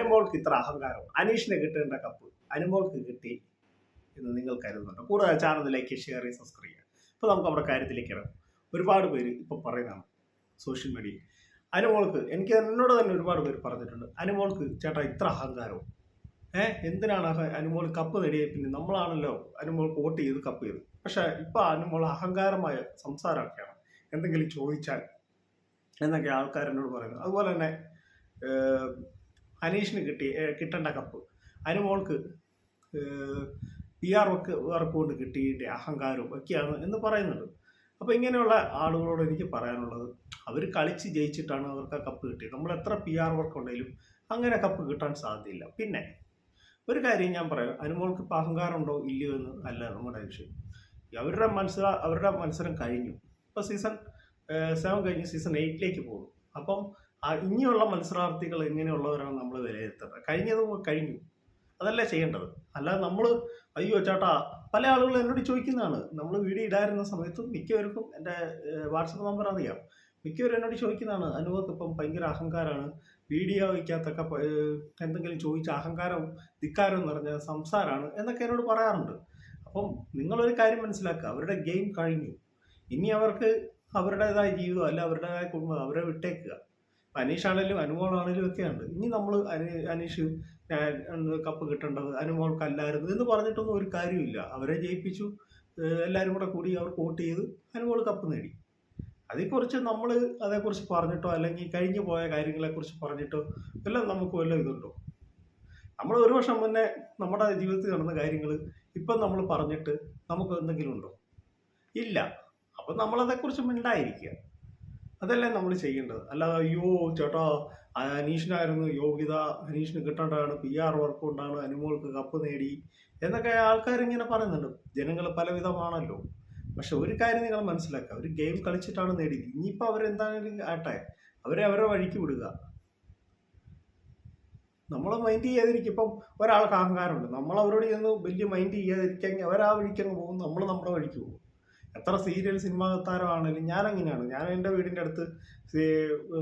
അനുമോൾക്ക് ഇത്ര അഹങ്കാരം, അനീഷിനെ കിട്ടേണ്ട കപ്പ് അനുമോൾക്ക് കിട്ടി എന്ന് നിങ്ങൾ കരുതുന്നുണ്ട്? കൂടുതൽ ചാനൽ ലൈക്ക്, ഷെയർ, സബ്സ്ക്രൈബ് ചെയ്യുക. ഇപ്പോൾ നമുക്ക് നമ്മുടെ കാര്യത്തിലേക്ക് ഇറങ്ങാം. ഒരുപാട് പേര് ഇപ്പോൾ പറയുന്നതാണ് സോഷ്യൽ മീഡിയയിൽ, അനുമോൾക്ക്, എനിക്ക് എന്നോട് തന്നെ ഒരുപാട് പേര് പറഞ്ഞിട്ടുണ്ട്, അനുമോൾക്ക് ചേട്ടാ ഇത്ര അഹങ്കാരവും, എന്തിനാണ് അനുമോൾ കപ്പ് നേടിയത്? പിന്നെ നമ്മളാണല്ലോ അനുമോൾക്ക് വോട്ട് ചെയ്ത് കപ്പ് ചെയ്ത്. പക്ഷെ ഇപ്പം അനുമോൾ അഹങ്കാരമായ സംസാരമൊക്കെയാണ്, എന്തെങ്കിലും ചോദിച്ചാൽ എന്നൊക്കെ ആൾക്കാർ എന്നോട് പറയുന്നത്. അതുപോലെ തന്നെ അനീഷിന് കിട്ടേണ്ട കപ്പ് അനുമോൾക്ക് PR വർക്ക് കൊണ്ട് കിട്ടിയതിൻ്റെ അഹങ്കാരവും ഒക്കെയാണ് എന്ന് പറയുന്നുണ്ട്. അപ്പോൾ ഇങ്ങനെയുള്ള ആളുകളോട് എനിക്ക് പറയാനുള്ളത്, അവർ കളിച്ച് ജയിച്ചിട്ടാണ് അവർക്ക് ആ കപ്പ് കിട്ടിയത്. നമ്മൾ എത്ര PR വർക്ക് ഉണ്ടെങ്കിലും അങ്ങനെ കപ്പ് കിട്ടാൻ സാധ്യതയില്ല. പിന്നെ ഒരു കാര്യം ഞാൻ പറയാം, അനുമോൾക്ക് ഇപ്പോൾ അഹങ്കാരം ഉണ്ടോ ഇല്ലയോ എന്ന് അല്ല നമ്മുടെ വിഷയം. അവരുടെ മത്സരം കഴിഞ്ഞു. ഇപ്പോൾ സീസൺ 7 കഴിഞ്ഞ് സീസൺ 8ലേക്ക് പോകും. അപ്പം ഇനിയുള്ള മത്സരാർത്ഥികൾ എങ്ങനെയുള്ളവരാണ് നമ്മൾ വിലയിരുത്തുന്നത്. കഴിഞ്ഞത് കഴിഞ്ഞു, അതല്ലേ ചെയ്യേണ്ടത്. അല്ലാതെ നമ്മൾ അയ്യോ ചേട്ടാ, പല ആളുകളും എന്നോട് ചോദിക്കുന്നതാണ്. നമ്മൾ വീഡിയോ ഇടായിരുന്ന സമയത്തും മിക്കവർക്കും എൻ്റെ വാട്സപ്പ് നമ്പർ അറിയാം. മിക്കവരും എന്നോട് ചോദിക്കുന്നതാണ്, അനുമോൾക്ക് ഇപ്പം ഭയങ്കര അഹങ്കാരമാണ്, വീഡിയോ വയ്ക്കാത്തൊക്കെ എന്തെങ്കിലും ചോദിച്ച അഹങ്കാരം ധിക്കാരം നിറഞ്ഞ സംസാരമാണ് എന്നൊക്കെ എന്നോട് പറയാറുണ്ട്. അപ്പം നിങ്ങളൊരു കാര്യം മനസ്സിലാക്കുക, അവരുടെ ഗെയിം കഴിഞ്ഞു. ഇനി അവർക്ക് അവരുടേതായ ജീവിതം അല്ല അവരുടേതായ കുടുംബം, അവരെ വിട്ടേക്കുക. അനീഷാണേലും അനുമോളാണേലും ഒക്കെയുണ്ട്. ഇനി നമ്മൾ അനീഷ് കപ്പ് കിട്ടേണ്ടത് അനുമോൾക്കല്ലായിരുന്നു എന്ന് പറഞ്ഞിട്ടൊന്നും ഒരു കാര്യമില്ല. അവരെ ജയിപ്പിച്ചു, എല്ലാവരും കൂടി അവർക്ക് വോട്ട് ചെയ്ത് അനുമോൾ കപ്പ് നേടി. അതേക്കുറിച്ച് നമ്മൾ അതേക്കുറിച്ച് പറഞ്ഞിട്ടോ അല്ലെങ്കിൽ കഴിഞ്ഞു പോയ കാര്യങ്ങളെക്കുറിച്ച് പറഞ്ഞിട്ടോ എല്ലാം നമുക്ക് വല്ല ഇതുണ്ടോ? നമ്മൾ ഒരു വർഷം മുന്നേ നമ്മുടെ ജീവിതത്തിൽ നടന്ന കാര്യങ്ങൾ ഇപ്പം നമ്മൾ പറഞ്ഞിട്ട് നമുക്ക് എന്തെങ്കിലും ഉണ്ടോ? ഇല്ല. അപ്പം നമ്മളതേക്കുറിച്ച് മിണ്ടായിരിക്കുക, അതല്ലേ നമ്മൾ ചെയ്യേണ്ടത്. അല്ലാതെ അയ്യോ ചേട്ടാ അനീഷിനായിരുന്നു യോഗ്യത, അനീഷിന് കിട്ടേണ്ടതാണ്, PR വർക്ക് കൊണ്ടാണ് അനുമോൾക്ക് കപ്പ് നേടി എന്നൊക്കെ ആൾക്കാരിങ്ങനെ പറയുന്നുണ്ട്. ജനങ്ങൾ പലവിധമാണല്ലോ. പക്ഷെ ഒരു കാര്യം നിങ്ങൾ മനസ്സിലാക്കുക, അവർ ഗെയിം കളിച്ചിട്ടാണ് നേടിയത്. ഇനിയിപ്പോൾ അവരെന്തായാലും ആട്ടെ, അവരെ വഴിക്ക് വിടുക. നമ്മൾ മൈൻഡ് ചെയ്യാതിരിക്കും. ഇപ്പം ഒരാൾക്ക് അഹങ്കാരമുണ്ട്, നമ്മൾ അവരോട് ചെന്ന് വലിയ മൈൻഡ് ചെയ്യാതിരിക്കാമെങ്കിൽ അവരാ വഴിക്കങ്ങ് പോകും, നമ്മൾ നമ്മുടെ വഴിക്ക് പോകും. എത്ര സീരിയൽ സിനിമാ താരമാണെങ്കിലും ഞാനങ്ങനെയാണ്. ഞാൻ എൻ്റെ വീടിൻ്റെ അടുത്ത്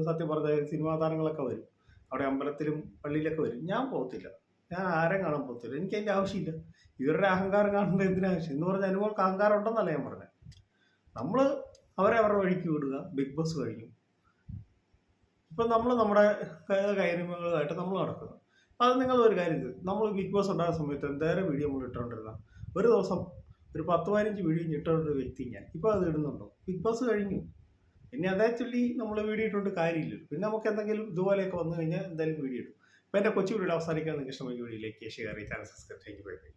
സത്യം പറഞ്ഞ സിനിമാ താരങ്ങളൊക്കെ വരും, അവിടെ അമ്പലത്തിലും പള്ളിയിലൊക്കെ വരും. ഞാൻ പോകത്തില്ല, ഞാൻ ആരെയും കാണാൻ പോകത്തില്ല. എനിക്ക് അതിൻ്റെ ആവശ്യമില്ല. ഇവരുടെ അഹങ്കാരം കാണേണ്ട എന്തിനാവശ്യം എന്ന് പറഞ്ഞാൽ അനുമോൾക്ക് അഹങ്കാരം ഉണ്ടെന്നല്ല ഞാൻ പറഞ്ഞത്. നമ്മൾ അവരുടെ വഴിക്ക് വിടുക. ബിഗ് ബോസ് കഴിഞ്ഞു, ഇപ്പം നമ്മൾ നമ്മുടെ കാര്യങ്ങളുമായിട്ട് നമ്മൾ നടക്കുന്നു. അത് നിങ്ങൾ ഒരു കാര്യം ചെയ്തു, നമ്മൾ ബിഗ് ബോസ് ഉണ്ടായ സമയത്ത് എന്തേരം വീഡിയോ നമ്മൾ ഇട്ടുകൊണ്ടിരുന്ന, ഒരു ദിവസം ഒരു 10-15 വീഡിയോ ഇട്ടൊരു വ്യക്തി ഞാൻ. ഇപ്പോൾ അത് ഇടുന്നുണ്ടോ? ബിഗ് ബോസ് കഴിഞ്ഞു, പിന്നെ അതേ ചൊല്ലി നമ്മൾ വീഡിയോ ഇട്ടുകൊണ്ട് കാര്യമില്ല. പിന്നെ നമുക്ക് എന്തെങ്കിലും ഇതുപോലെയൊക്കെ വന്നു കഴിഞ്ഞാൽ എന്തായാലും വീഡിയോ ഇടും. അപ്പോൾ എൻ്റെ കൊച്ചു വീഡിയോ അവസാനിക്കാൻ നിങ്ങൾക്ക് ഇഷ്ടമായി വീഡിയോയിലേക്ക് ഷെയർ ചെയ്ത് ചാനൽ സബ്സ്ക്രൈബ് ചെയ്യും.